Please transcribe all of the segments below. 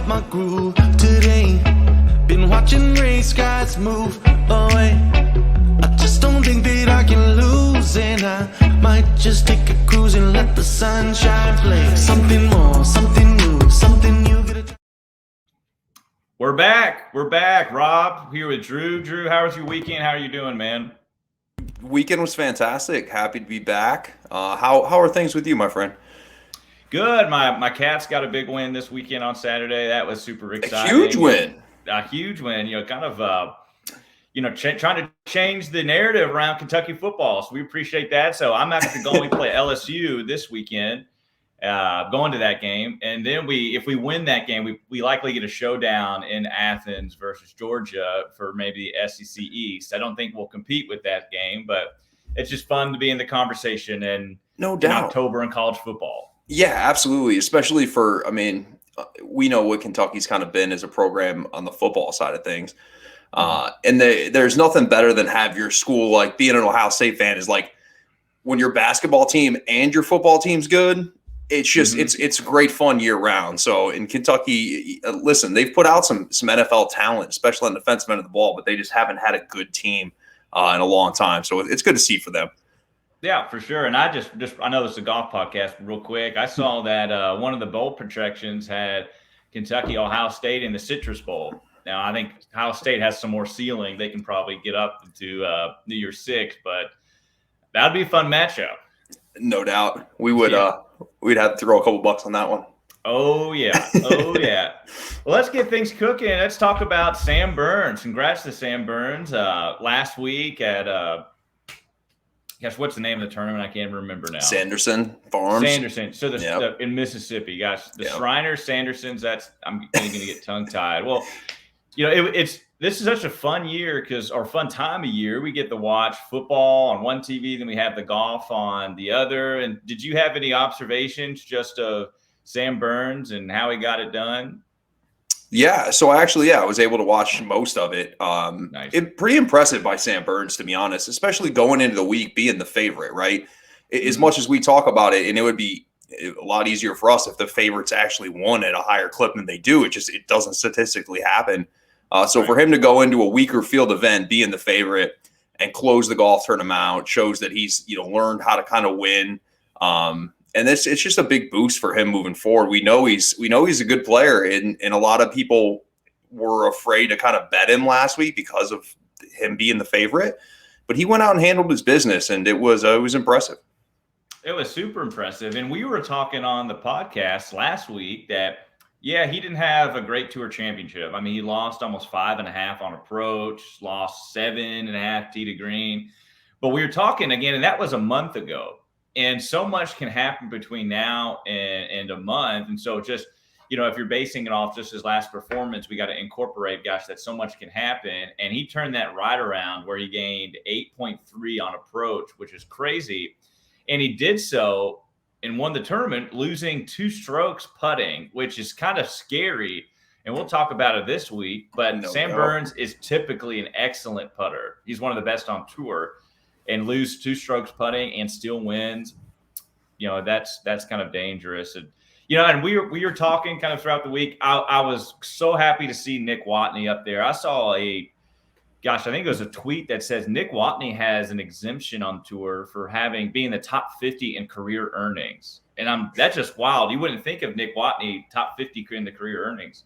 got my groove today. Been watching race guys move away. I just don't think that I can lose, and I might just take a cruise and let the sunshine play. Something more, something new, something new. We're back. Rob here with Drew. Drew, how was your weekend? How are you doing, man? Weekend was fantastic. Happy to be back. How are things with you, my friend? Good. My Cats got a big win this weekend on Saturday. That was super exciting. A huge win. A huge win. Kind of trying to change the narrative around Kentucky football. So we appreciate that. So I'm actually going to play LSU this weekend, going to that game. And then if we win that game, we likely get a showdown in Athens versus Georgia for maybe the SEC East. I don't think we'll compete with that game, but it's just fun to be in the conversation and no doubt in October in college football. Yeah, absolutely. Especially we know what Kentucky's kind of been as a program on the football side of things. And there's nothing better than have your school, like being an Ohio State fan is like when your basketball team and your football team's good, it's just, it's great fun year round. So in Kentucky, listen, they've put out some NFL talent, especially on the defensive end of the ball, but they just haven't had a good team in a long time. So it's good to see for them. Yeah, for sure. And I know this is a golf podcast real quick. I saw that one of the bowl projections had Kentucky, Ohio State in the Citrus Bowl. Now, I think Ohio State has some more ceiling. They can probably get up to New Year's Six, but that'd be a fun matchup. No doubt. We would we'd have to throw a couple bucks on that one. Oh, yeah. Oh, yeah. Well, let's get things cooking. Let's talk about Sam Burns. Congrats to Sam Burns. Last week at gosh, what's the name of the tournament? I can't remember now. Sanderson Farms. Sanderson. So in Mississippi, gosh, the Shriners, Sandersons. I'm going to get tongue tied. Well, this is such a fun year or fun time of year. We get to watch football on one TV, then we have the golf on the other. And did you have any observations just of Sam Burns and how he got it done? Yeah, so I was able to watch most of it. Nice. Pretty impressive by Sam Burns, to be honest, especially going into the week being the favorite, right? As much as we talk about it, and it would be a lot easier for us if the favorites actually won at a higher clip than they do. It doesn't statistically happen. So for him to go into a weaker field event, being the favorite, and close the golf tournament out shows that he's learned how to kind of win. And it's just a big boost for him moving forward. We know he's a good player, and a lot of people were afraid to kind of bet him last week because of him being the favorite. But he went out and handled his business, and it was impressive. It was super impressive. And we were talking on the podcast last week that, he didn't have a great tour championship. I mean, he lost almost 5.5 on approach, lost 7.5 tee to green. But we were talking again, and that was a month ago. And so much can happen between now and a month. And so just, if you're basing it off just his last performance, we got to incorporate, that so much can happen. And he turned that right around where he gained 8.3 on approach, which is crazy. And he did so and won the tournament, losing 2 strokes putting, which is kind of scary. And we'll talk about it this week. But Sam Burns is typically an excellent putter. He's one of the best on tour. And lose 2 strokes putting and still wins, that's kind of dangerous. And and we were talking kind of throughout the week. I was so happy to see Nick Watney up there. I saw I think it was a tweet that says Nick Watney has an exemption on tour for being the top 50 in career earnings, and that's just wild. You wouldn't think of Nick Watney top 50 in the career earnings.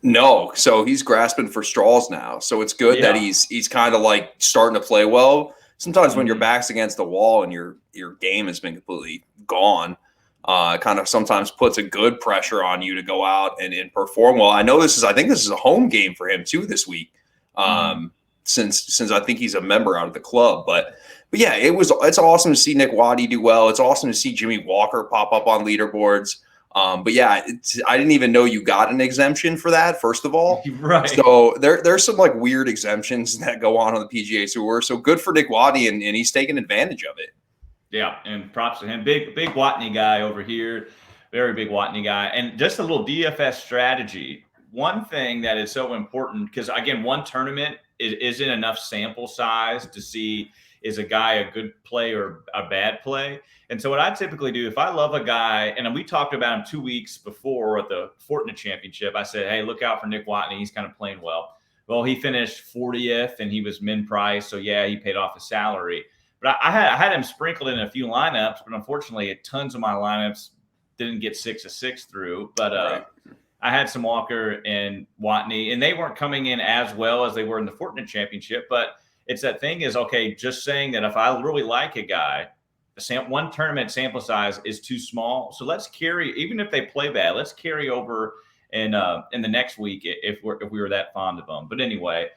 No, so he's grasping for straws now. So it's good that he's kind of like starting to play well. Sometimes when your back's against the wall and your game has been completely gone, kind of sometimes puts a good pressure on you to go out and perform well. I think this is a home game for him too this week, since I think he's a member out of the club. But yeah, it's awesome to see Nick Watney do well. It's awesome to see Jimmy Walker pop up on leaderboards. But yeah, I didn't even know you got an exemption for that, first of all. Right. So there's some like weird exemptions that go on the PGA Tour. So good for Nick Watney, and he's taking advantage of it. Yeah, and props to him. Big Watney guy over here. Very big Watney guy. And just a little DFS strategy. One thing that is so important, because again, one tournament isn't enough sample size to see is a guy a good play or a bad play? And so what I typically do, if I love a guy, and we talked about him 2 weeks before at the Fortnite Championship, I said, hey, look out for Nick Watney. He's kind of playing well. Well, he finished 40th and he was min price. So yeah, he paid off his salary. But I had him sprinkled in a few lineups, but unfortunately, tons of my lineups didn't get 6 of 6 through. But Right. I had some Walker and Watney, and they weren't coming in as well as they were in the Fortnite Championship. But it's that thing is, okay, just saying that if I really like a guy, one tournament sample size is too small. So let's carry, even if they play bad, let's carry over in the next week if we were that fond of them. But anyway,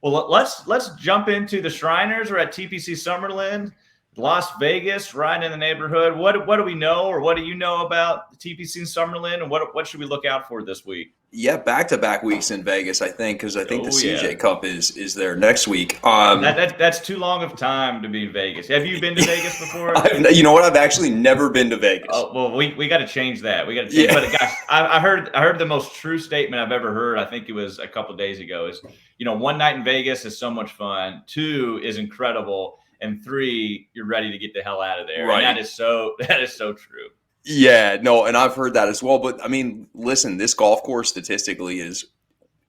well, let's jump into the Shriners. We're at TPC Summerlin, Las Vegas, right in the neighborhood. What do we know, or what do you know about the TPC Summerlin, and what should we look out for this week? Yeah, back-to-back weeks in Vegas, I think, because I think the CJ yeah. Cup is there next week. That's too long of time to be in Vegas. Have you been to Vegas before? You know what? I've actually never been to Vegas. Oh, well, we got to change that. We got to change. Yeah. But guys, I heard the most true statement I've ever heard. I think it was a couple of days ago. Is, one night in Vegas is so much fun. 2 is incredible, and 3, you're ready to get the hell out of there. Right. And that is so true. Yeah, no, and I've heard that as well. But I mean, listen, this golf course statistically is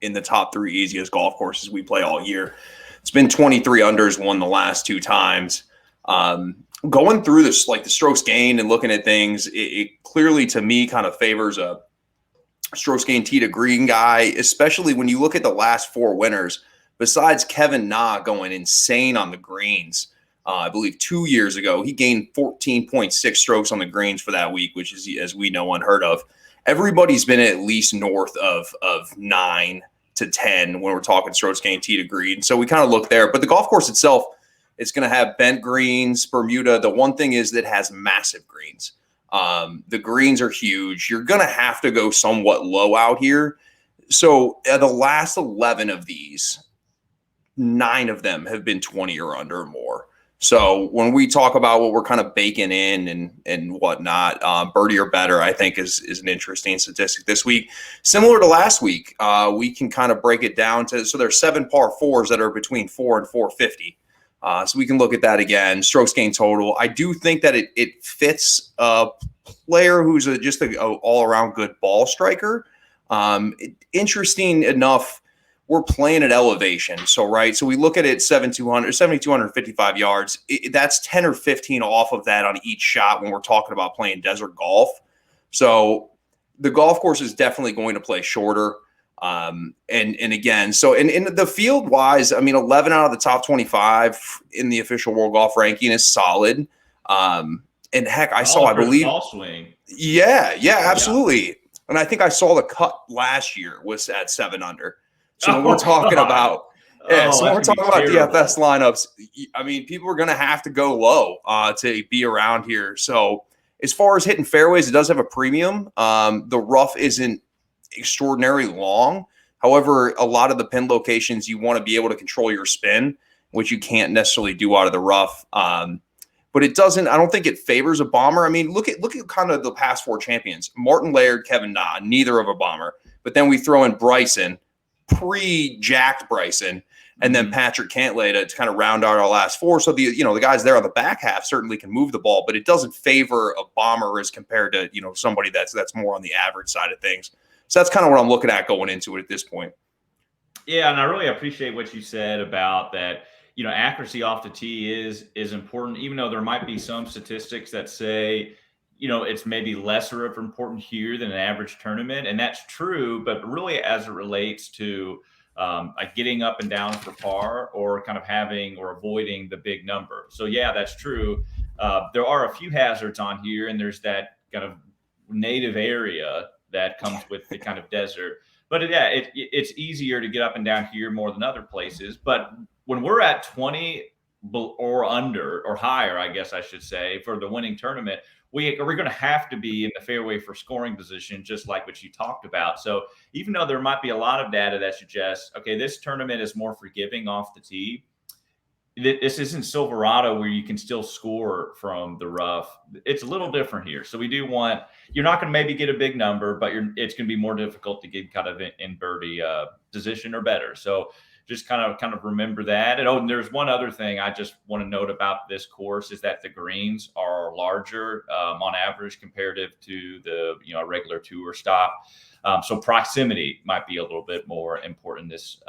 in the top 3 easiest golf courses we play all year. It's been 23 unders, won the last 2 times. Going through this, like the strokes gained and looking at things, it clearly to me kind of favors a strokes gained tee to green guy, especially when you look at the last 4 winners. Besides Kevin Na going insane on the greens, I believe 2 years ago, he gained 14.6 strokes on the greens for that week, which is, as we know, unheard of. Everybody's been at least north of 9 to 10 when we're talking strokes gained tee to green. So we kind of look there. But the golf course itself, it's going to have bent greens, Bermuda. The one thing is that it has massive greens. The greens are huge. You're going to have to go somewhat low out here. So the last 11 of these, 9 of them have been 20 or under or more. So when we talk about what we're kind of baking in and whatnot, birdie or better, I think is an interesting statistic this week. Similar to last week, we can kind of break it down to, so there's 7 par 4s that are between 4 and 450. So we can look at that again. Strokes gained total. I do think that it fits a player who's just an all-around good ball striker. Interesting enough, we're playing at elevation. So we look at it 7,255 yards. That's 10 or 15 off of that on each shot when we're talking about playing desert golf. So the golf course is definitely going to play shorter. And again, so in the field wise, I mean, 11 out of the top 25 in the official world golf ranking is solid. And heck, I believe ball swing. Yeah, absolutely. Yeah. And I think I saw the cut last year was at 7 under. So when we're talking about, when we're talking about DFS lineups, I mean, people are going to have to go low to be around here. So as far as hitting fairways, it does have a premium. The rough isn't extraordinarily long. However, a lot of the pin locations, you want to be able to control your spin, which you can't necessarily do out of the rough. But it doesn't, I don't think it favors a bomber. I mean, look at kind of the past 4 champions, Martin Laird, Kevin Na, neither of a bomber. But then we throw in Bryson, pre-jacked Bryson, and then Patrick Cantlay to kind of round out our last 4. So the guys there on the back half certainly can move the ball, but it doesn't favor a bomber as compared to, somebody that's more on the average side of things. So that's kind of what I'm looking at going into it at this point. Yeah, and I really appreciate what you said about that. Accuracy off the tee is important, even though there might be some statistics that say, it's maybe lesser of important here than an average tournament. And that's true, but really as it relates to like getting up and down for par or kind of having or avoiding the big number. So yeah, that's true. There are a few hazards on here, and there's that kind of native area that comes with the kind of desert. But it's easier to get up and down here more than other places. But when we're at 20 or under or higher, I guess I should say, for the winning tournament, we're going to have to be in the fairway for scoring position, just like what you talked about. So even though there might be a lot of data that suggests, okay, this tournament is more forgiving off the tee, this isn't Silverado where you can still score from the rough. It's a little different here. So we do want, you're not going to maybe get a big number, but it's going to be more difficult to get kind of in birdie position or better. So just kind of remember that. And there's one other thing I just want to note about this course is that the greens are larger on average comparative to the a regular tour stop. So proximity might be a little bit more important this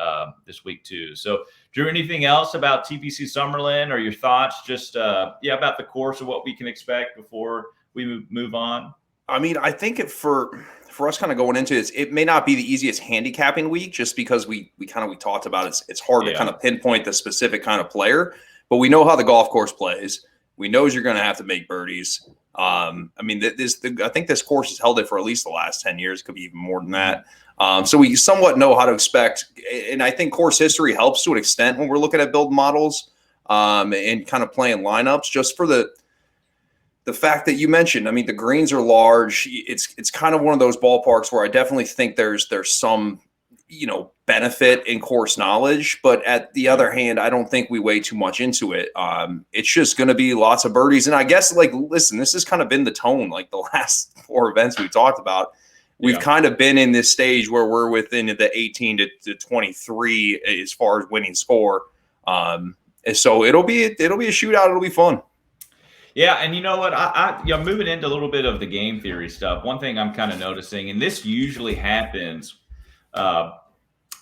week too. So Drew, anything else about TPC Summerlin or your thoughts just about the course and what we can expect before we move on? I mean, I think for us kind of going into this, it may not be the easiest handicapping week just because we talked about it. It's hard to kind of pinpoint the specific kind of player, but we know how the golf course plays. We know you're going to have to make birdies. I mean, I think this course has held it for at least the last 10 years. Could be even more than that. So we somewhat know how to expect. And I think course history helps to an extent when we're looking at build models and kind of playing lineups just for the fact that you mentioned. I mean, the greens are large. It's kind of one of those ballparks where I definitely think there's some, benefit in course knowledge, but at the other hand, I don't think we weigh too much into it. It's just going to be lots of birdies. And I guess listen, this has kind of been the tone, like the last 4 events we talked about. We've kind of been in this stage where we're within the 18 to 23 as far as winning score. So it'll be a shootout. It'll be fun. Yeah, and you know what? I moving into a little bit of the game theory stuff. One thing I'm kind of noticing, and this usually happens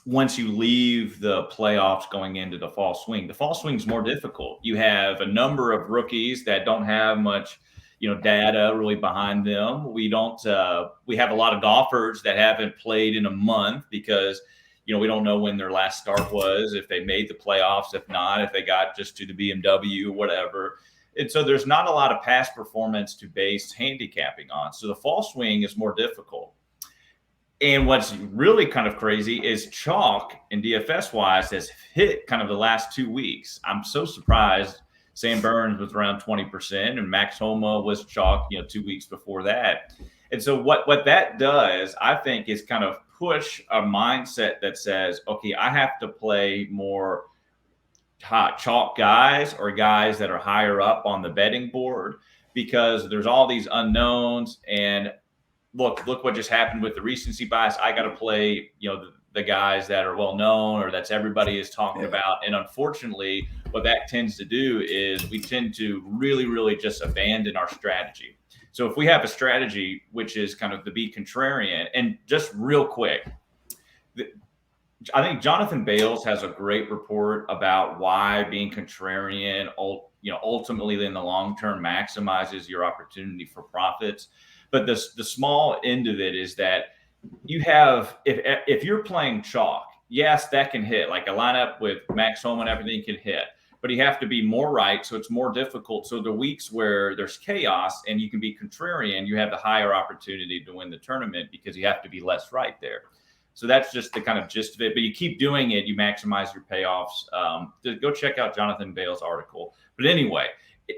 once you leave the playoffs going into the fall swing. The fall swing is more difficult. You have a number of rookies that don't have much, data really behind them. We have a lot of golfers that haven't played in a month because we don't know when their last start was, if they made the playoffs, if not, if they got just to the BMW, whatever. And so there's not a lot of past performance to base handicapping on. So the fall swing is more difficult. And what's really kind of crazy is chalk and DFS wise has hit kind of the last 2 weeks. I'm so surprised. Sam Burns was around 20% and Max Homa was chalk, 2 weeks before that. And so what that does, I think, is kind of push a mindset that says, okay, I have to play more chalk guys or guys that are higher up on the betting board because there's all these unknowns. And look what just happened with the recency bias. I got to play, the guys that are well known or that's everybody is talking about. And unfortunately, what that tends to do is we tend to really, really just abandon our strategy. So if we have a strategy, which is kind of to be contrarian, and just real quick, I think Jonathan Bales has a great report about why being contrarian, ultimately in the long term maximizes your opportunity for profits. But the small end of it is that you have, if you're playing chalk, yes, that can hit. Like a lineup with Max Homa and everything can hit, but you have to be more right, so it's more difficult. So the weeks where there's chaos and you can be contrarian, you have the higher opportunity to win the tournament because you have to be less right there. So that's just the kind of gist of it. But you keep doing it, you maximize your payoffs. Go check out Jonathan Bale's article. But anyway,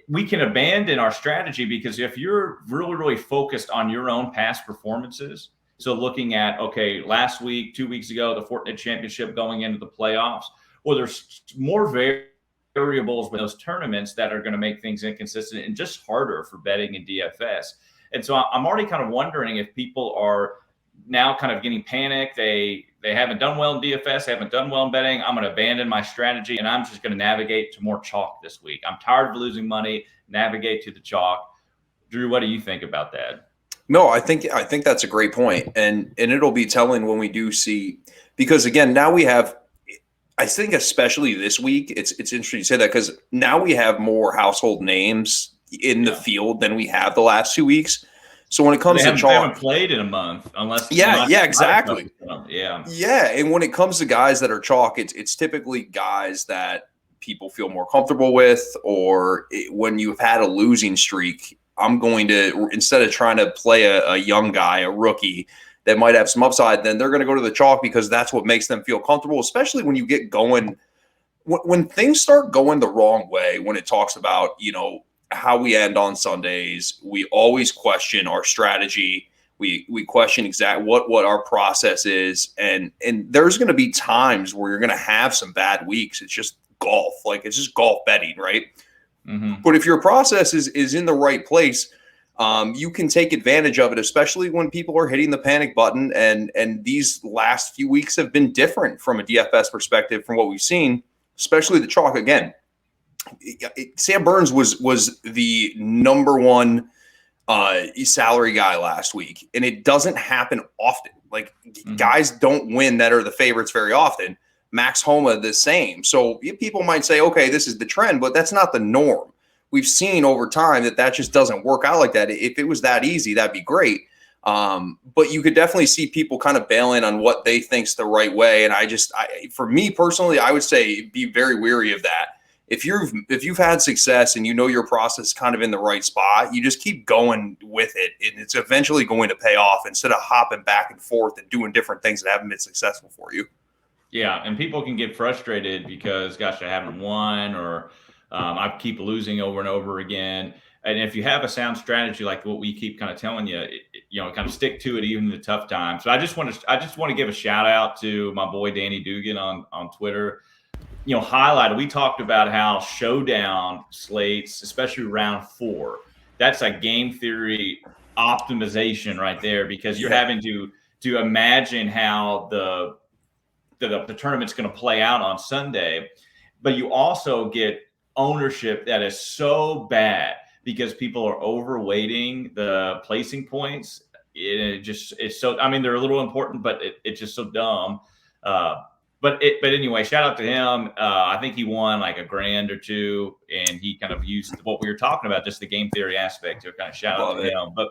we can abandon our strategy because if you're really, really focused on your own past performances, so looking at, okay, last week, 2 weeks ago, the Fortinet Championship going into the playoffs, well, there's more variables with those tournaments that are going to make things inconsistent and just harder for betting in DFS. And so I'm already kind of wondering if people are now kind of getting panicked. They haven't done well in DFS, they haven't done well in betting. I'm going to abandon my strategy and I'm just going to navigate to more chalk this week. I'm tired of losing money, navigate to the chalk. Drew, what do you think about that? No, I think that's a great point. And it'll be telling when we do see, because again, now we have, I think especially this week, it's interesting to say that because now we have more household names in the field than we have the last 2 weeks. So when it comes to chalk, they haven't played in a month unless exactly. Yeah. And when it comes to guys that are chalk, it's typically guys that people feel more comfortable with, or when you've had a losing streak, I'm going to, instead of trying to play a young guy, a rookie that might have some upside, then they're going to go to the chalk because that's what makes them feel comfortable, especially when you get going, when things start going the wrong way, when it talks about, how we end on Sundays. We always question our strategy. We question exactly what our process is. And there's going to be times where you're going to have some bad weeks. It's just golf. Like it's just golf betting, right? Mm-hmm. But if your process is in the right place, you can take advantage of it, especially when people are hitting the panic button. And these last few weeks have been different from a DFS perspective from what we've seen, especially the chalk. Again, Sam Burns was the number one salary guy last week, and it doesn't happen often. Like guys don't win that are the favorites very often. Max Homa the same. So people might say, okay, this is the trend, but that's not the norm. We've seen over time that just doesn't work out like that. If it was that easy, that'd be great. But you could definitely see people kind of bailing on what they think's the right way. And for me personally, I would say be very weary of that. If you've had success and you know your process is kind of in the right spot, you just keep going with it. And it's eventually going to pay off instead of hopping back and forth and doing different things that haven't been successful for you. Yeah, and people can get frustrated because, gosh, I haven't won, or I keep losing over and over again. And if you have a sound strategy like what we keep kind of telling you, kind of stick to it even in the tough times. So I just want to give a shout out to my boy Danny Dugan on Twitter. Highlighted. We talked about how showdown slates, especially round 4, that's a game theory optimization right there, because you're having to imagine how the tournament's going to play out on Sunday, but you also get ownership that is so bad because people are overweighting the placing points. It's so, I mean, they're a little important, but it's just so dumb. But anyway, shout out to him. I think he won like $1,000 or $2,000, and he kind of used what we were talking about, just the game theory aspect, to kind of shout out to him. But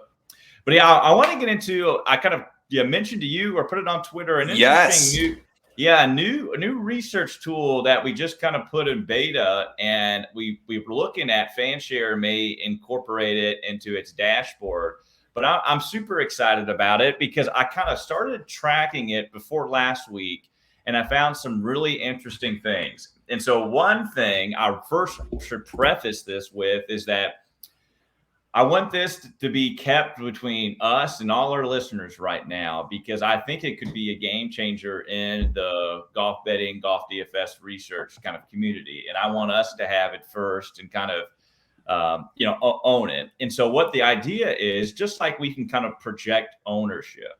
yeah, I want to get into. I kind of mentioned to you or put it on Twitter an interesting new research tool that we just kind of put in beta, and we were looking at FanShare may incorporate it into its dashboard. But I'm super excited about it because I kind of started tracking it before last week, and I found some really interesting things. And so one thing I first should preface this with is that I want this to be kept between us and all our listeners right now, because I think it could be a game changer in the golf betting, golf DFS research kind of community. And I want us to have it first and kind of, own it. And so what the idea is, just like we can kind of project ownership,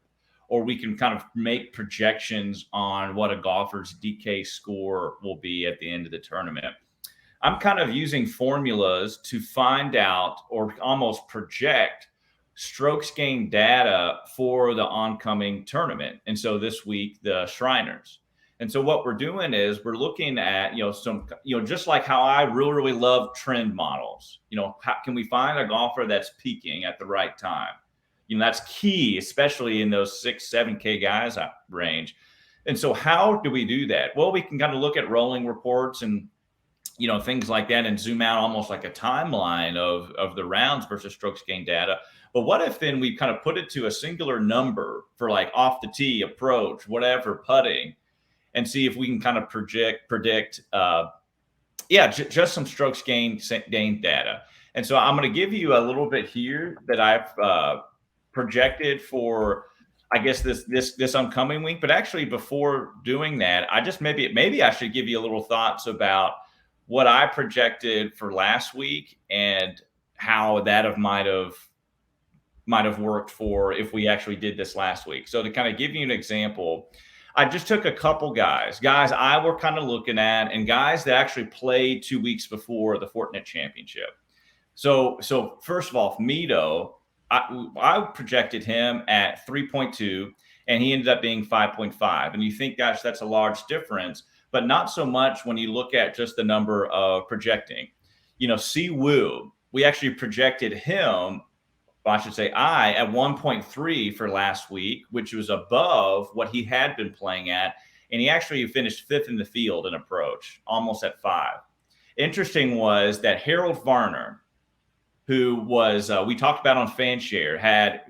or we can kind of make projections on what a golfer's DK score will be at the end of the tournament, I'm kind of using formulas to find out or almost project strokes gained data for the oncoming tournament. And so this week, the Shriners. And so what we're doing is we're looking at, just like how I really, really love trend models. How can we find a golfer that's peaking at the right time? That's key, especially in those 6-7K guys range. And so how do we do that? Well, we can kind of look at rolling reports and things like that, and zoom out almost like a timeline of the rounds versus strokes gained data. But what if then we kind of put it to a singular number for like off the tee, approach, whatever, putting, and see if we can kind of predict just some strokes gained data. And so I'm going to give you a little bit here that I've projected for, I guess, this upcoming week. But actually, before doing that, I just maybe I should give you a little thoughts about what I projected for last week and how that might have worked for if we actually did this last week. So to kind of give you an example, I just took a couple guys I were kind of looking at, and guys that actually played 2 weeks before the Fortinet Championship. So first of all, Mito, I projected him at 3.2, and he ended up being 5.5. And you think, gosh, that's a large difference, but not so much when you look at just the number of projecting. Si Woo, we actually projected him, I should say at 1.3 for last week, which was above what he had been playing at. And he actually finished 5th in the field in approach, almost at 5. Interesting was that Harold Varner, who was, we talked about on FanShare, had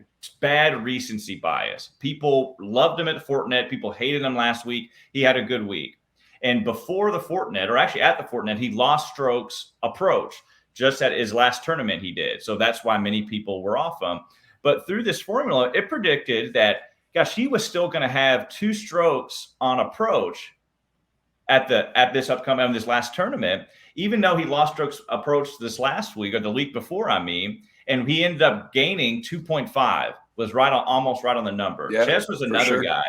bad recency bias. People loved him at Fortinet. People hated him last week. He had a good week. And before the Fortinet, or actually at the Fortinet, he lost strokes approach just at his last tournament he did. So that's why many people were off him. But through this formula, it predicted that, gosh, he was still going to have 2 strokes on approach at this last tournament, even though he lost strokes approach this last week, or the week before, and and he ended up gaining 2.5. Was almost right on the number. Yeah, Chess was another guy.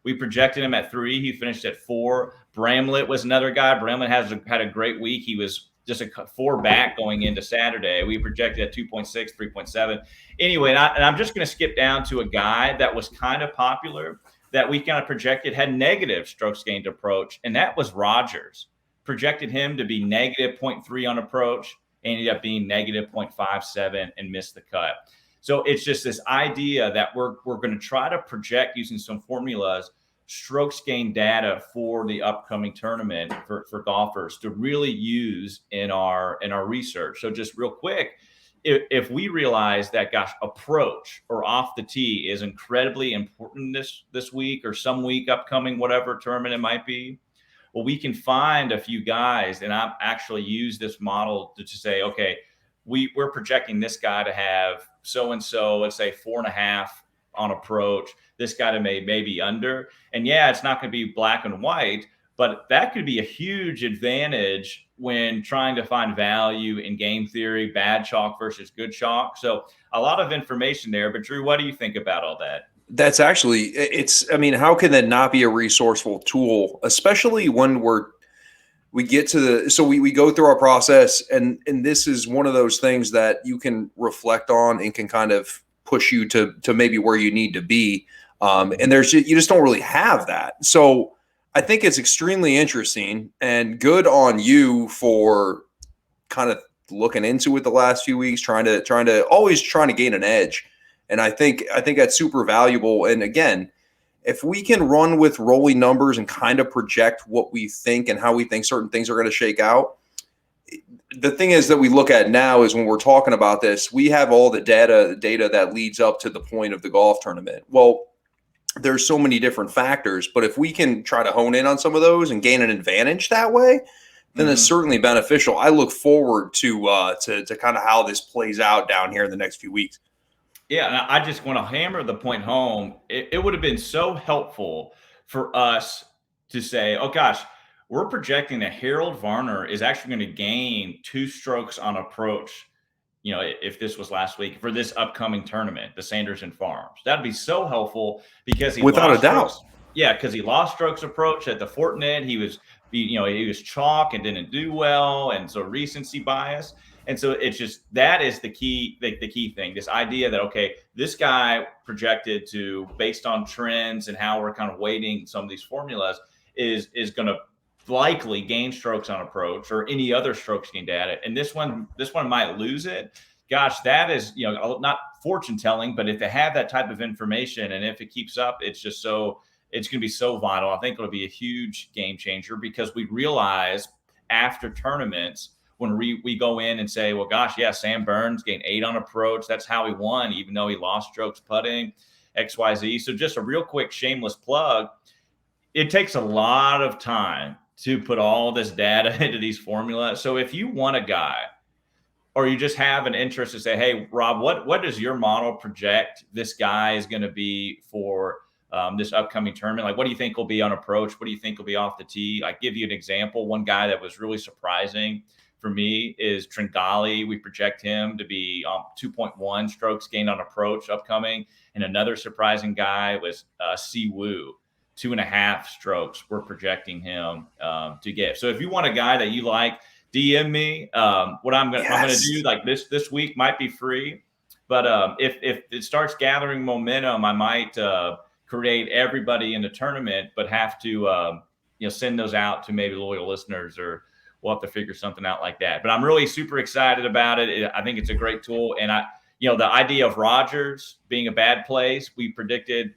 We projected him at 3. He finished at 4. Bramlett was another guy. Bramlett had a great week. He was just a 4 back going into Saturday. We projected at 2.6, 3.7. Anyway, and I'm just going to skip down to a guy that was kind of popular that we kind of projected had negative strokes gained approach, and that was Rogers. Projected him to be negative 0.3 on approach, ended up being negative 0.57 and missed the cut. So it's just this idea that we're going to try to project using some formulas strokes gain data for the upcoming tournament for golfers to really use in our research. So just real quick, if we realize that, gosh, approach or off the tee is incredibly important this week or some week upcoming, whatever tournament it might be, well, we can find a few guys, and I've actually used this model to say, okay, we're projecting this guy to have so-and-so, let's say 4.5 on approach, this guy to maybe under. And yeah, it's not going to be black and white, but that could be a huge advantage when trying to find value in game theory, bad chalk versus good chalk. So a lot of information there. But Drew, what do you think about all that? That's actually, how can that not be a resourceful tool, especially when we get to we go through our process, and this is one of those things that you can reflect on and can kind of push you to maybe where you need to be. And you just don't really have that. So I think it's extremely interesting and good on you for kind of looking into it the last few weeks, trying to gain an edge. And I think that's super valuable. And again, if we can run with rolling numbers and kind of project what we think and how we think certain things are going to shake out, the thing is that we look at now is when we're talking about this, we have all the data that leads up to the point of the golf tournament. Well, there's so many different factors, but if we can try to hone in on some of those and gain an advantage that way, then it's certainly beneficial. I look forward to kind of how this plays out down here in the next few weeks. Yeah, and I just want to hammer the point home. It would have been so helpful for us to say, oh gosh, we're projecting that Harold Varner is actually going to gain 2 strokes on approach, if this was last week, for this upcoming tournament, the Sanderson Farms. That'd be so helpful because without a doubt. Yeah, because he lost strokes approach at the Fortinet. He was chalk and didn't do well, and so recency bias. And so it's just, that is the key thing, this idea that, okay, this guy projected to, based on trends and how we're kind of weighting some of these formulas, is going to likely gain strokes on approach or any other strokes gain data. And this one might lose it. Gosh, that is, not fortune telling, but if they have that type of information and if it keeps up, it's going to be so vital. I think it'll be a huge game changer because we realize after tournaments, when we go in and say, well, gosh, yeah, Sam Burns gained 8 on approach. That's how he won, even though he lost strokes putting, XYZ. So just a real quick shameless plug. It takes a lot of time to put all this data into these formulas. So if you want a guy or you just have an interest to say, hey, Rob, what does your model project this guy is going to be for this upcoming tournament? Like, what do you think will be on approach? What do you think will be off the tee? I give you an example. One guy that was really surprising for me is Tringali. We project him to be 2.1 strokes gained on approach upcoming. And another surprising guy was Si Woo, 2.5 strokes. We're projecting him to get. So if you want a guy that you like, DM me. What I'm going to do, like this week might be free, but if it starts gathering momentum, I might create everybody in the tournament, but have to send those out to maybe loyal listeners, or we'll have to figure something out like that. But I'm really super excited about it. I think it's a great tool. And the idea of Rogers being a bad place, we predicted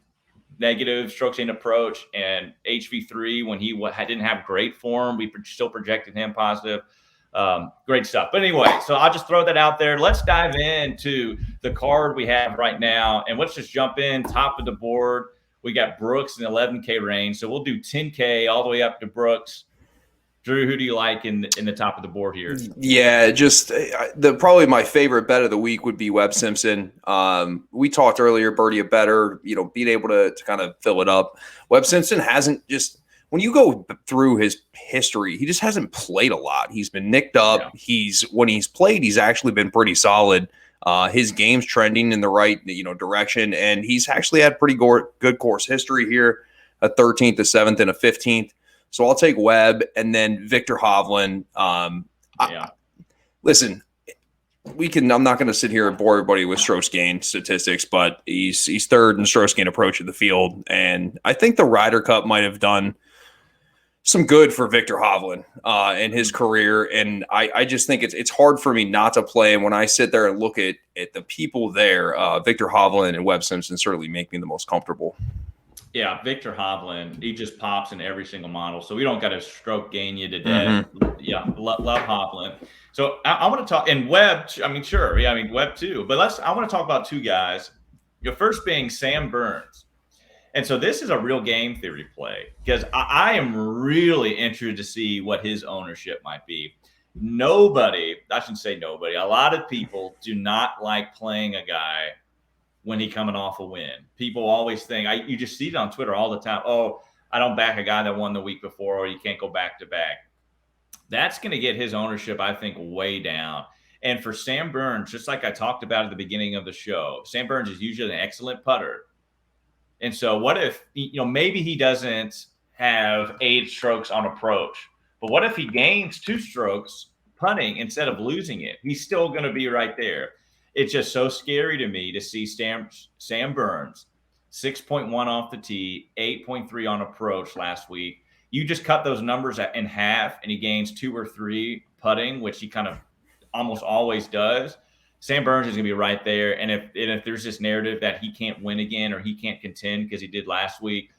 negative strokes gained approach, and HV3 when he didn't have great form, we still projected him positive. Great stuff. But anyway, so I'll just throw that out there. Let's dive into the card we have right now, and let's just jump in top of the board. We got Brooks in the 11K range, so we'll do 10K all the way up to Brooks. Drew, who do you like in the top of the board here? Yeah, just probably my favorite bet of the week would be Webb Simpson. We talked earlier, birdie a better, being able to kind of fill it up. Webb Simpson hasn't when you go through his history, he just hasn't played a lot. He's been nicked up. Yeah. When he's played, he's actually been pretty solid. His game's trending in the right, direction, and he's actually had pretty good course history here, a 13th, a 7th, and a 15th. So I'll take Webb and then Victor Hovland. Listen, I'm not going to sit here and bore everybody with strokes gain statistics, but he's third in strokes gain approach of the field, and I think the Ryder Cup might have done some good for Victor Hovland in his career. And I just think it's hard for me not to play. And when I sit there and look at the people there, Victor Hovland and Webb Simpson certainly make me the most comfortable. Yeah, Victor Hovland, he just pops in every single model. So we don't got to stroke gain you to death. Mm-hmm. Yeah, love Hovland. So I want to talk, and Webb, sure. Yeah, Webb too. But I want to talk about two guys. Your first being Sam Burns. And so this is a real game theory play because I am really interested to see what his ownership might be. I shouldn't say nobody. A lot of people do not like playing a guy when he's coming off a win. People always think, you just see it on Twitter all the time. Oh, I don't back a guy that won the week before, or you can't go back to back. That's going to get his ownership, I think, way down. And for Sam Burns, just like I talked about at the beginning of the show, Sam Burns is usually an excellent putter. And so what if, maybe he doesn't have 8 strokes on approach, but what if he gains 2 strokes putting instead of losing it? He's still going to be right there. It's just so scary to me to see Sam Burns, 6.1 off the tee, 8.3 on approach last week. You just cut those numbers in half and he gains 2 or 3 putting, which he kind of almost always does. Sam Burns is going to be right there. And if there's this narrative that he can't win again or he can't contend because he did last week,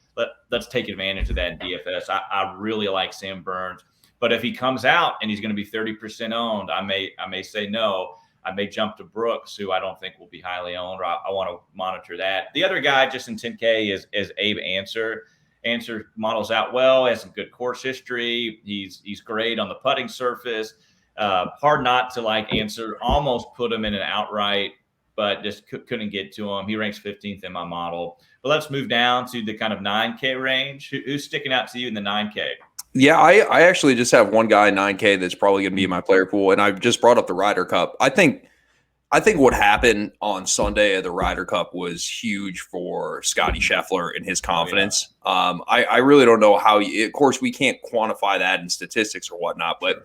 let's take advantage of that in DFS. I really like Sam Burns. But if he comes out and he's going to be 30% owned, I may say no. I may jump to Brooks, who I don't think will be highly owned, or I want to monitor that. The other guy just in 10K is Abe Answer. Answer models out well, has some good course history. He's great on the putting surface. Hard not to like Answer. Almost put him in an outright, but just couldn't get to him. He ranks 15th in my model. But let's move down to the kind of 9K range. Who's sticking out to you in the 9K? Yeah, I actually just have one guy in 9K that's probably going to be in my player pool, and I just brought up the Ryder Cup. I think what happened on Sunday at the Ryder Cup was huge for Scotty Scheffler and his confidence. Oh, yeah. I really don't know how. Of course, we can't quantify that in statistics or whatnot, but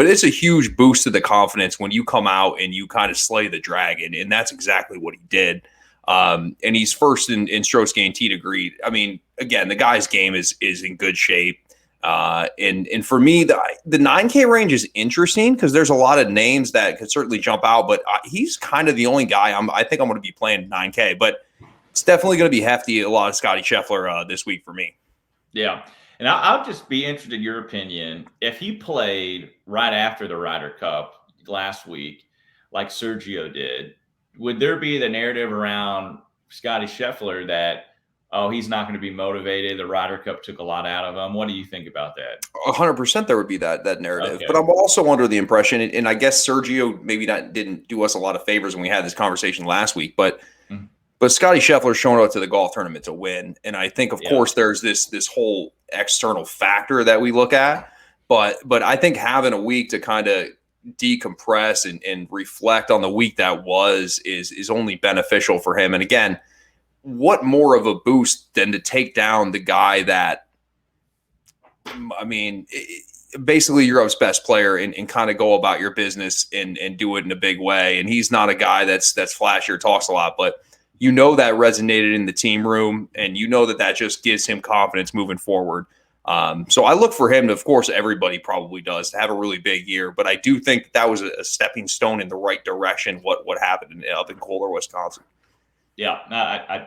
it's a huge boost to the confidence when you come out and you kind of slay the dragon, and that's exactly what he did. And he's first in strokes gained tee to green. Again, the guy's game is in good shape. And for me, the 9K range is interesting because there's a lot of names that could certainly jump out, but he's kind of the only guy I think I'm going to be playing 9K, but it's definitely going to be hefty. A lot of Scotty Scheffler this week for me. Yeah. And I'll just be interested in your opinion. If he played right after the Ryder Cup last week, like Sergio did, would there be the narrative around Scotty Scheffler that, oh, he's not going to be motivated, the Ryder Cup took a lot out of him? What do you think about that? 100% there would be that narrative. Okay. But I'm also under the impression, and I guess Sergio maybe didn't do us a lot of favors when we had this conversation last week, but Scotty Scheffler showing up to the golf tournament to win. And I think, of course, there's this whole external factor that we look at. But I think having a week to kind of decompress and reflect on the week that is only beneficial for him. And again, what more of a boost than to take down the guy that, basically Europe's best player and kind of go about your business and do it in a big way. And he's not a guy that's flashy or talks a lot, but that resonated in the team room, and that just gives him confidence moving forward. So I look for him to, of course, everybody probably does, to have a really big year, but I do think that was a stepping stone in the right direction. What happened up in Kohler, Wisconsin. Yeah,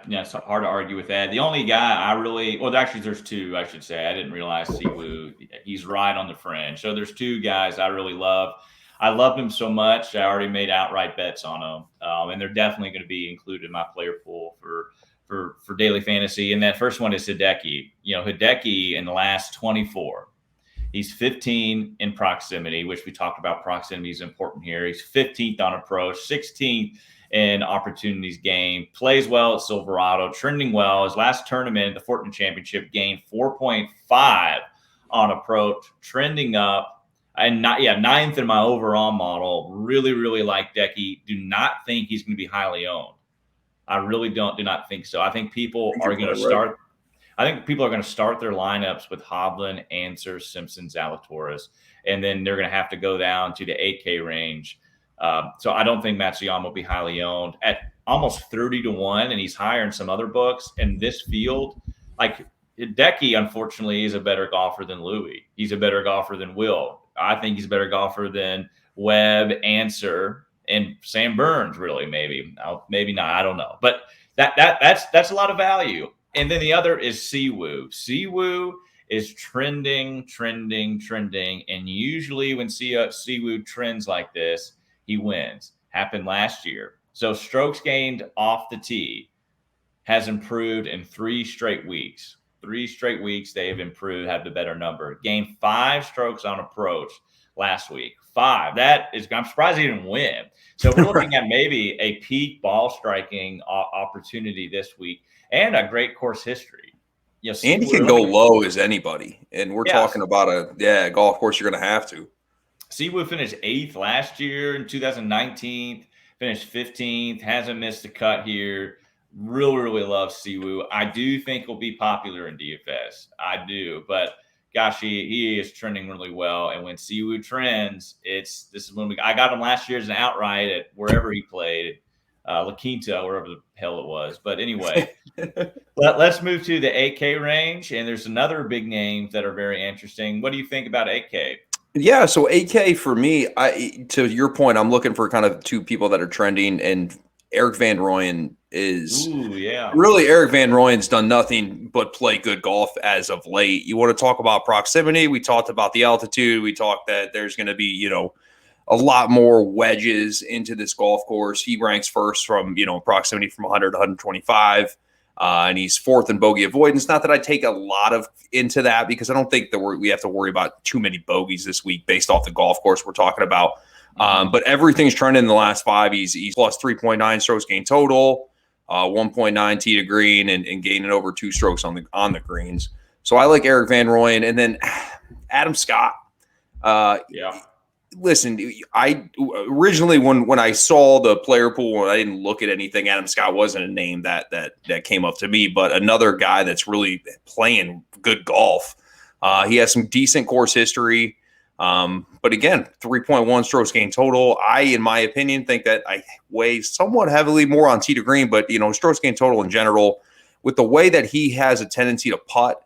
it's hard to argue with that. The only guy there's 2, I should say. I didn't realize Siwoo, he's right on the fringe. So there's 2 guys I really love. I love him so much, I already made outright bets on him. And they're definitely going to be included in my player pool for daily fantasy. And that first one is Hideki. Hideki in the last 24, he's 15 in proximity, which we talked about. Proximity is important here. He's 15th on approach, 16th in opportunities gained, plays well at Silverado, trending well. His last tournament, the Fortune Championship, gained 4.5 on approach, trending up. And ninth in my overall model. Really, really like Decky. Do not think he's going to be highly owned. I really do not think so. I think people are going to start. Right. I think people are going to start their lineups with Hovland, Answer, Simpson, Zalatoris, and then they're going to have to go down to the 8K range. So I don't think Matsuyama will be highly owned at almost 30-1, and he's higher in some other books. In this field, like Decky, unfortunately, is a better golfer than Louis. He's a better golfer than Will. I think he's a better golfer than Webb, Answer, and Sam Burns. Really, maybe not. I don't know, but that's a lot of value. And then the other is Siwoo. Siwoo is trending. And usually when Siwoo trends like this, he wins. Happened last year. So strokes gained off the tee has improved in 3 straight weeks. 3 straight weeks they've improved, have the better number. Gained 5 strokes on approach last week. 5. I'm surprised he didn't win. So we're looking at maybe a peak ball striking opportunity this week. And a great course history. And he can go low as anybody. And we're talking about a golf course you're going to have to. Siwoo finished 8th last year in 2019, finished 15th, hasn't missed a cut here. Really love Siwoo. I do think he'll be popular in DFS. I do. But gosh, he is trending really well. And when Siwoo trends, this is when I got him last year as an outright at wherever he played. La Quinta, wherever the hell it was. But anyway, let's move to the 8K range. And there's another big names that are very interesting. What do you think about 8K? Yeah, so 8K for me, to your point, I'm looking for kind of 2 people that are trending, and Erik van Rooyen is really Erik van Rooyen's done nothing but play good golf as of late. You want to talk about proximity? We talked about the altitude. We talked that there's going to be, a lot more wedges into this golf course. He ranks first from, proximity from 100 to 125. And he's 4th in bogey avoidance. Not that I take a lot of into that, because I don't think that we have to worry about too many bogeys this week based off the golf course we're talking about. But everything's trending in the last 5. He's plus 3.9 strokes gain total, 1.9 tee to green, and gaining over 2 strokes on the greens. So I like Erik van Rooyen. And then Adam Scott. Listen, I originally when I saw the player pool, I didn't look at anything. Adam Scott wasn't a name that came up to me, but another guy that's really playing good golf. He has some decent course history, but again, 3.1 strokes gain total. I, in my opinion, think that I weigh somewhat heavily more on tee to green, but strokes gain total in general, with the way that he has a tendency to putt.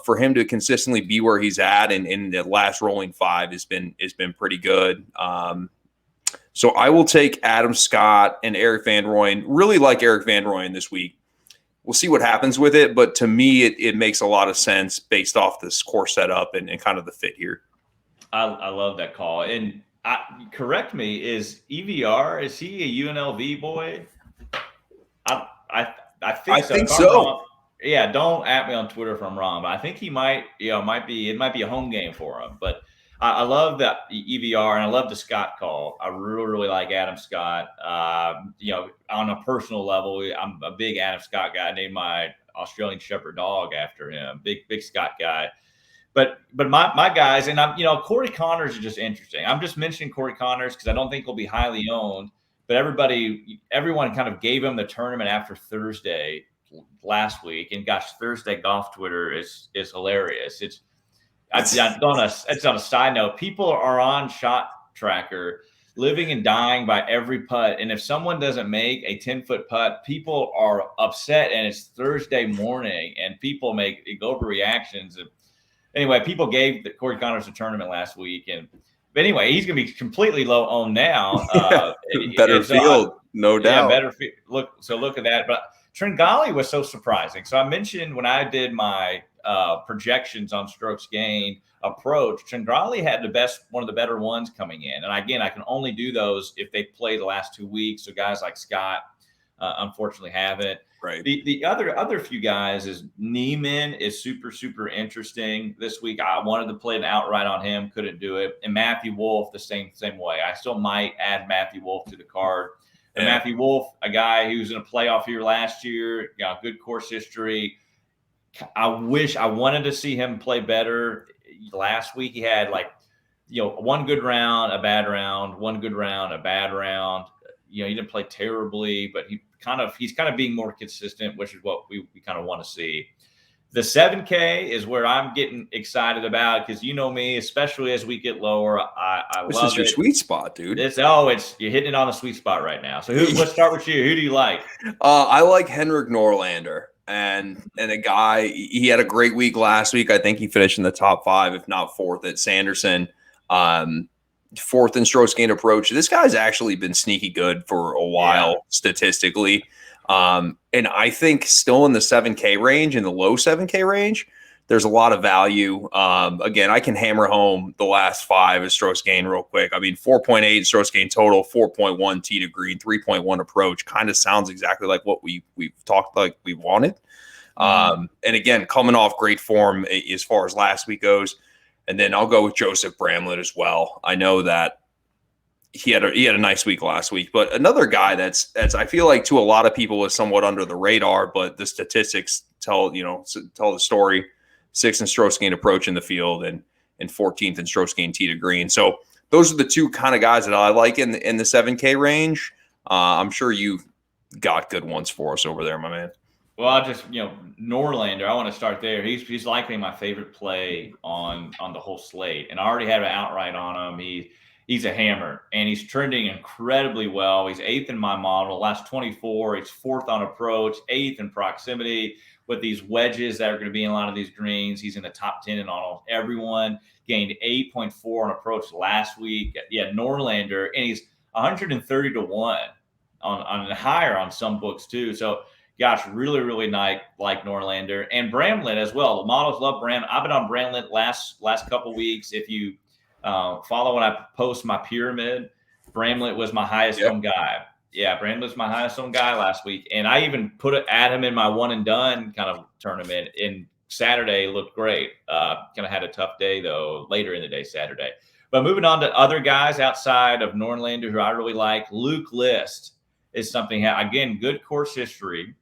For him to consistently be where he's at in the last rolling 5 has been pretty good. So I will take Adam Scott and Erik van Rooyen. Really like Erik van Rooyen this week. We'll see what happens with it, but to me, it makes a lot of sense based off this course setup and kind of the fit here. I love that call. And correct me, is EVR, is he a UNLV boy? I think so. Yeah, don't at me on Twitter if I'm wrong, but I think he might, it might be a home game for him. But I love that EVR, and I love the Scott call. I really like Adam Scott. On a personal level, I'm a big Adam Scott guy. I named my Australian Shepherd dog after him. Big Scott guy. But my guys, and Corey Connors is just interesting. I'm just mentioning Corey Connors because I don't think he'll be highly owned. But everyone kind of gave him the tournament after Thursday last week, and gosh, Thursday golf Twitter is hilarious. It's on a side note. People are on Shot Tracker, living and dying by every putt, and if someone doesn't make a 10-foot putt, people are upset, and it's Thursday morning, and people make overreactions. Anyway, people gave Corey Connors a tournament last week, but anyway, he's going to be completely low owned now. Better field, no doubt. Yeah, better field. Look at that, but Tringali was so surprising. So I mentioned when I did my projections on strokes gained approach, Tringali had one of the better ones coming in. And again, I can only do those if they play the last 2 weeks. So guys like Scott, unfortunately, haven't. Right. The other few guys is Neiman is super interesting this week. I wanted to play an outright on him, couldn't do it. And Matthew Wolff the same way. I still might add Matthew Wolff to the card. And Matthew Wolff, a guy who was in a playoff here last year, got good course history. I wanted to see him play better last week. He had one good round, a bad round, one good round, a bad round. He didn't play terribly, but he's kind of being more consistent, which is what we kind of want to see. The 7K is where I'm getting excited about because me, especially as we get lower, I love it. This is your sweet spot, dude. You're hitting it on the sweet spot right now. So let's start with you. Who do you like? I like Henrik Norlander, and a guy. He had a great week last week. I think he finished in the top 5, if not 4th, at Sanderson. 4th in strokes gained approach. This guy's actually been sneaky good for a while statistically. And I think still in the 7K range, in the low 7K range, there's a lot of value. Again, I can hammer home the last 5 as strokes gained real quick. I mean, 4.8 strokes gained total, 4.1 tee to green, 3.1 approach. Kind of sounds exactly like what we've talked like we wanted. And again, coming off great form as far as last week goes. And then I'll go with Joseph Bramlett as well. I know that he had a nice week last week, but another guy that's I feel like to a lot of people is somewhat under the radar, but the statistics tell the story. 6th in strokes gained approach in the field and 14th in strokes gained tee to green. So those are the 2 kind of guys that I like in the 7K range. I'm sure you got good ones for us over there, my man. Well, I just, Norlander, I want to start there. He's likely my favorite play on the whole slate. And I already have an outright on him. He's a hammer, and he's trending incredibly well. He's 8th in my model. Last 24, he's 4th on approach, 8th in proximity with these wedges that are going to be in a lot of these greens. He's in the top 10 in almost everyone. Gained 8.4 on approach last week. Yeah, Norlander, and he's 130 to 1 on higher on some books too. So, gosh, really, really nice, like Norlander and Bramlett as well. The models love Bramlett. I've been on Bramlett last couple weeks. If you follow when I post my pyramid, Bramlett was my highest owned guy. Yeah, Bramlett was my highest owned guy last week. And I even put it at him in my one and done kind of tournament. And Saturday looked great. Kind of had a tough day, though, later in the day Saturday. But moving on to other guys outside of Norlander who I really like, Luke List is something, again, good course history.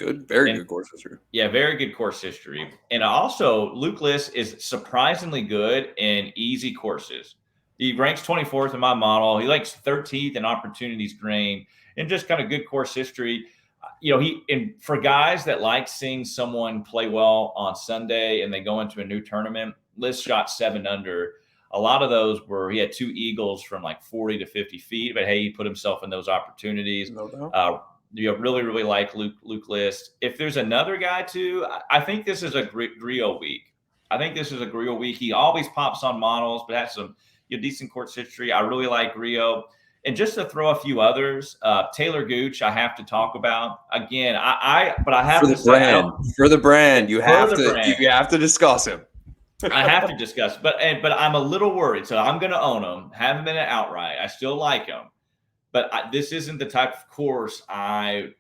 Very good course history. Yeah, very good course history. And also, Luke List is surprisingly good in easy courses. He ranks 24th in my model. He likes 13th in opportunities green and just kind of good course history. For guys that like seeing someone play well on Sunday and they go into a new tournament, List shot 7 under. A lot of those he had 2 eagles from like 40 to 50 feet, but hey, he put himself in those opportunities. No doubt. Really, really like Luke List. If there's another guy too, I think this is a Griot week. He always pops on models, but has some decent course history. I really like Griot. And just to throw a few others, Taylor Gooch, I have to talk about again. But I have for the brand, you have to discuss him. I have to discuss, but I'm a little worried. So I'm going to own him. Haven't been an outright. I still like him. But this isn't the type of course I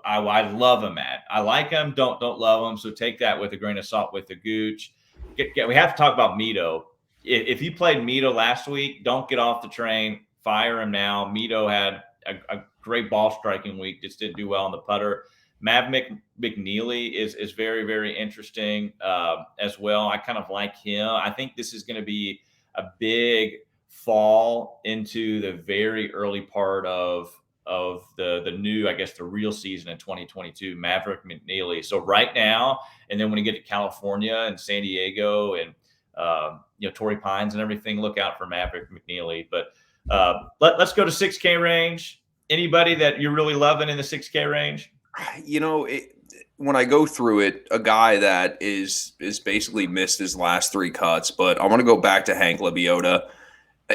love him at. I like him, don't love him. So take that with a grain of salt with the Gooch. We have to talk about Mito. If you played Mito last week, don't get off the train. Fire him now. Mito had a great ball striking week. Just didn't do well on the putter. Mav McNeely is very, very interesting as well. I kind of like him. I think this is going to be a big fall into the very early part of the new, I guess, the real season in 2022, Maverick McNeely. So right now, and then when you get to California and San Diego and Torrey Pines and everything, look out for Maverick McNeely. But let's go to 6K range. Anybody that you're really loving in the 6K range? When I go through it, a guy that is basically missed his last 3 cuts, but I want to go back to Hank Lebioda.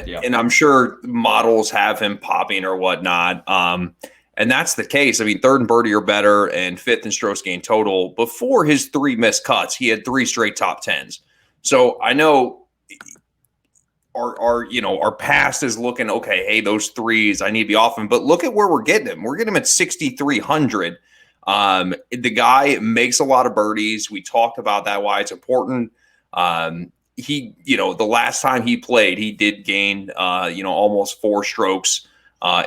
Yeah. And I'm sure models have him popping or whatnot. And that's the case. I mean, 3rd in birdie or better and 5th in strokes gained total. Before his 3 missed cuts, he had 3 straight top 10s. So I know our past is looking, okay, hey, those 3s, I need to be off him. But look at where we're getting him. We're getting him at 6,300. The guy makes a lot of birdies. We talked about that, why it's important. The last time he played, he did gain, almost 4 strokes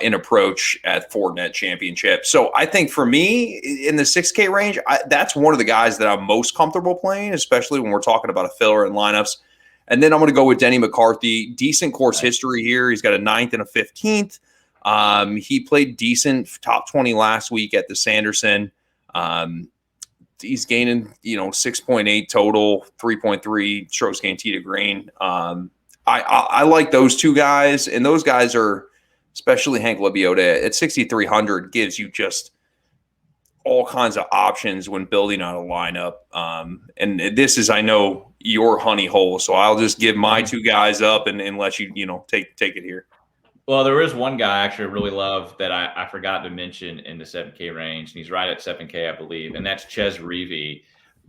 in approach at Fortinet Championship. So I think for me in the 6K range, that's one of the guys that I'm most comfortable playing, especially when we're talking about a filler in lineups. And then I'm going to go with Denny McCarthy. Decent course history here. He's got a 9th and a 15th. He played decent, top 20 last week at the Sanderson. He's gaining, 6.8 total, 3.3 strokes gained tee to green. I like those two guys, and those guys are, especially Hank Lebioda at 6,300, gives you just all kinds of options when building out a lineup. And this is, I know, your honey hole, so I'll just give my two guys up and let you, take it here. Well, there is one guy I actually really love that I forgot to mention in the 7K range, and he's right at 7K, I believe, and that's Ches Reavie.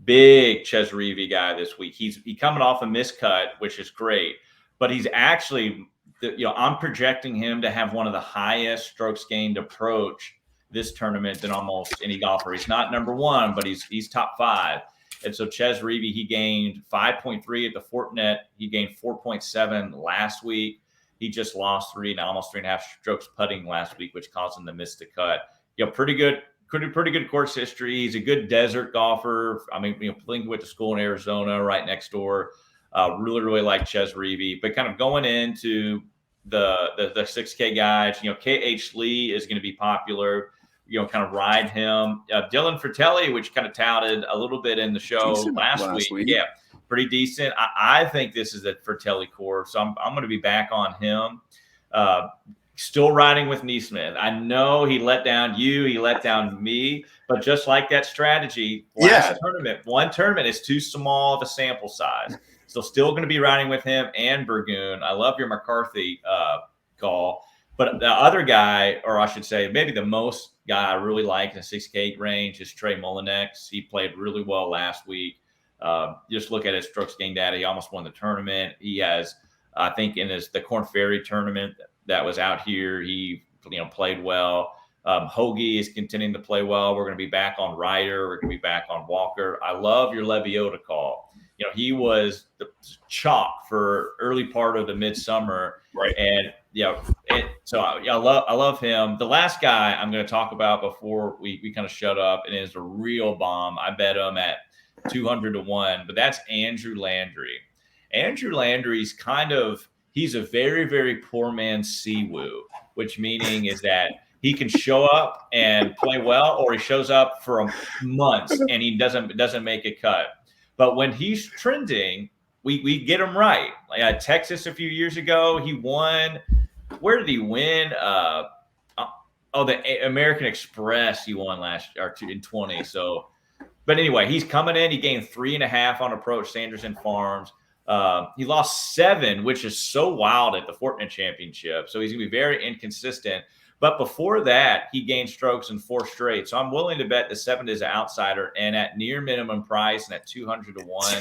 Big Ches Reavie guy this week. He's coming off a miscut, which is great, but he's actually, I'm projecting him to have one of the highest strokes gained approach this tournament than almost any golfer. He's not number one, but he's top 5. And so Ches Reavie, he gained 5.3 at the Fortinet. He gained 4.7 last week. He just lost almost 3.5 strokes putting last week, which caused him to miss the cut. Pretty good course history. He's a good desert golfer. I mean, Blink went to school in Arizona, right next door. Really, really like Ches Reavie. But kind of going into the 6K guys, KH Lee is going to be popular. Kind of ride him. Dylan Fratelli, which kind of touted a little bit in the show last week. Yeah, pretty decent. I think this is a Fratelli course, so I'm going to be back on him. Still riding with Neesmith. I know he let down you, he let down me, but just like that strategy, one tournament is too small of a sample size. So still going to be riding with him and Burgoon. I love your McCarthy call. But the other guy, or I should say, maybe the most guy I really like in the 6K range is Trey Mullinex. He played really well last week. Just look at his strokes gained data. He almost won the tournament. He has, I think, in the Korn Ferry tournament that was out here, he played well. Hoagie is continuing to play well. We're going to be back on Ryder. We're going to be back on Walker. I love your Lebioda call. He was the chalk for early part of the midsummer, right? And so I love him. The last guy I'm going to talk about before we kind of shut up, and is a real bomb. I bet him at 200 to 1, but that's Andrew Landry. Andrew Landry's he's a very, very poor man's Siwoo, which meaning is that he can show up and play well, or he shows up for months and he doesn't make a cut. But when he's trending, we get him right. Like at Texas a few years ago, he won. Where did he win? The American Express he won in 20. So, but anyway, he's coming in. He gained 3.5 on approach, Sanderson Farms. He lost 7, which is so wild at the Fortinet Championship. So he's going to be very inconsistent. But before that, he gained strokes in 4 straight. So I'm willing to bet the 7 is an outsider, and at near minimum price and at 200 to 1.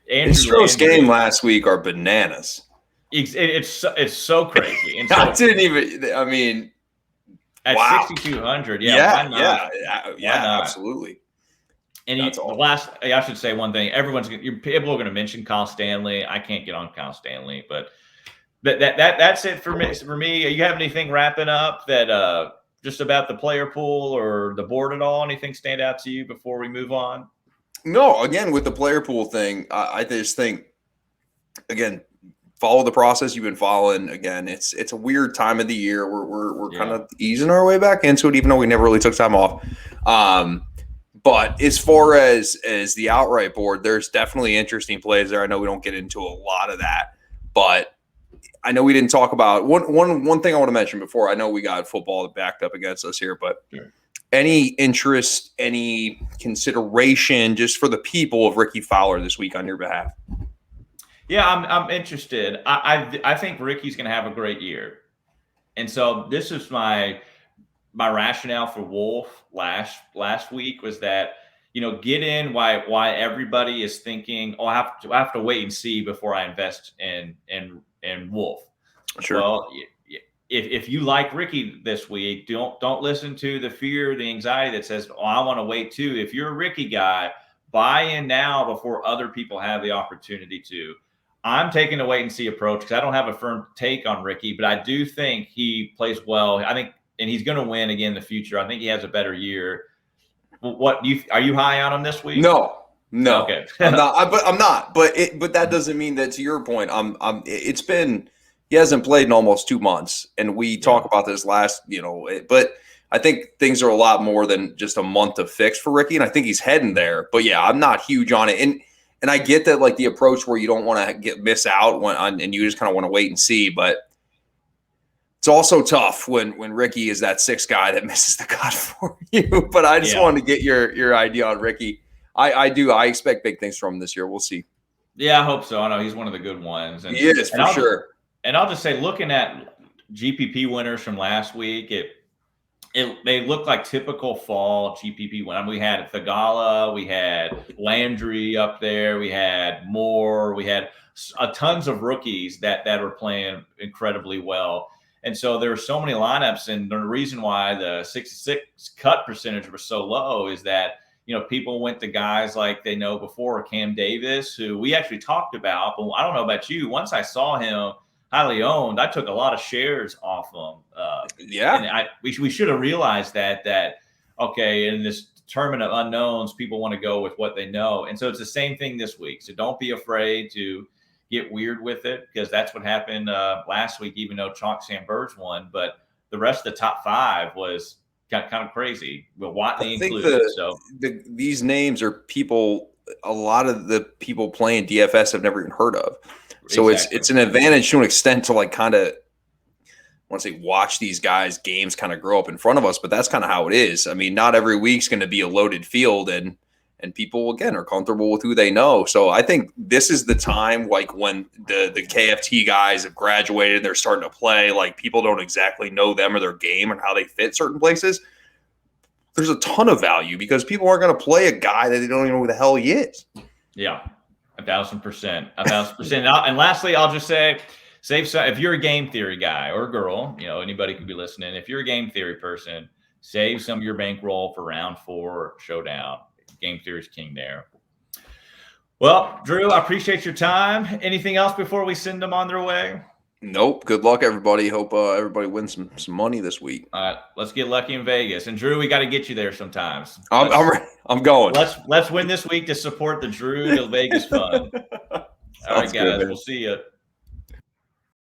His strokes gained last week are bananas. It's so crazy. And so, at 6,200, why not? Absolutely. And I should say one thing. People are going to mention Kyle Stanley. I can't get on Kyle Stanley, but that's it for me. You have anything wrapping up that just about the player pool or the board at all? Anything stand out to you before we move on? No, again, with the player pool thing, I just think, again, follow the process you've been following. Again, it's a weird time of the year. We're kind of easing our way back into it, even though we never really took time off. But as far as the outright board, there's definitely interesting plays there. I know we don't get into a lot of that, but I know we didn't talk about one thing I want to mention before. I know we got football backed up against us here, but any interest, any consideration just for the people of Ricky Fowler this week on your behalf? Yeah, I'm interested. I think Ricky's going to have a great year, and so this is my rationale for Wolf last week was that get in why everybody is thinking, I have to wait and see before I invest in Wolf. Sure. Well, if you like Ricky this week, don't listen to the fear, the anxiety that says, I want to wait too. If you're a Ricky guy, buy in now before other people have the opportunity to. I'm taking a wait and see approach because I don't have a firm take on Ricky, but I do think he plays well. I think, and he's going to win again in the future. I think he has a better year. Are you high on him this week? No, No, Okay. I'm not. But I'm not. But that doesn't mean that, to your point, It's been, he hasn't played in almost 2 months, and we talk about this last. But I think things are a lot more than just a month of fix for Ricky, and I think he's heading there. But yeah, I'm not huge on it, and I get that, like, the approach where you don't want to miss out and you just kind of want to wait and see, but it's also tough when Ricky is that sixth guy that misses the cut for you. But I just wanted to get your idea on Ricky. I do. I expect big things from him this year. We'll see. Yeah, I hope so. I know he's one of the good ones. He is, for sure. And I'll just say, looking at GPP winners from last week, they look like typical fall GPP winners. We had Thagala, we had Landry up there, we had Moore, we had tons of rookies that were playing incredibly well. And so there were so many lineups, and the reason why the 66 cut percentage was so low is that, people went to guys like they know before, Cam Davis, who we actually talked about, but I don't know about you. Once I saw him highly owned, I took a lot of shares off him. And we should have realized that okay, in this tournament of unknowns, people want to go with what they know. And so it's the same thing this week. So don't be afraid to get weird with it, because that's what happened last week, even though Chalk Sam Birds won. But the rest of the top five was kind of crazy, with Watley included. These names are people, a lot of the people playing DFS have never even heard of. So it's an advantage to an extent to, like, kind of, I want to say, watch these guys' games kind of grow up in front of us, but that's kind of how it is. I mean, not every week's going to be a loaded field, and people, again, are comfortable with who they know. So I think this is the time, like, when the KFT guys have graduated, they're starting to play, like, people don't exactly know them or their game and how they fit certain places. There's a ton of value because people aren't going to play a guy that they don't even know who the hell he is. Yeah, 1,000%. And lastly, I'll just say, save some. If you're a game theory guy or girl, anybody could be listening. If you're a game theory person, save some of your bankroll for round 4 showdown. Game theory is king there. Well, Drew, I appreciate your time. Anything else before we send them on their way? Nope. Good luck, everybody. Hope everybody wins some money this week. All right, let's get lucky in Vegas. And Drew, we got to get you there sometimes. I'm going. Let's win this week to support the Drew to Vegas fund. All right, guys. We'll see you.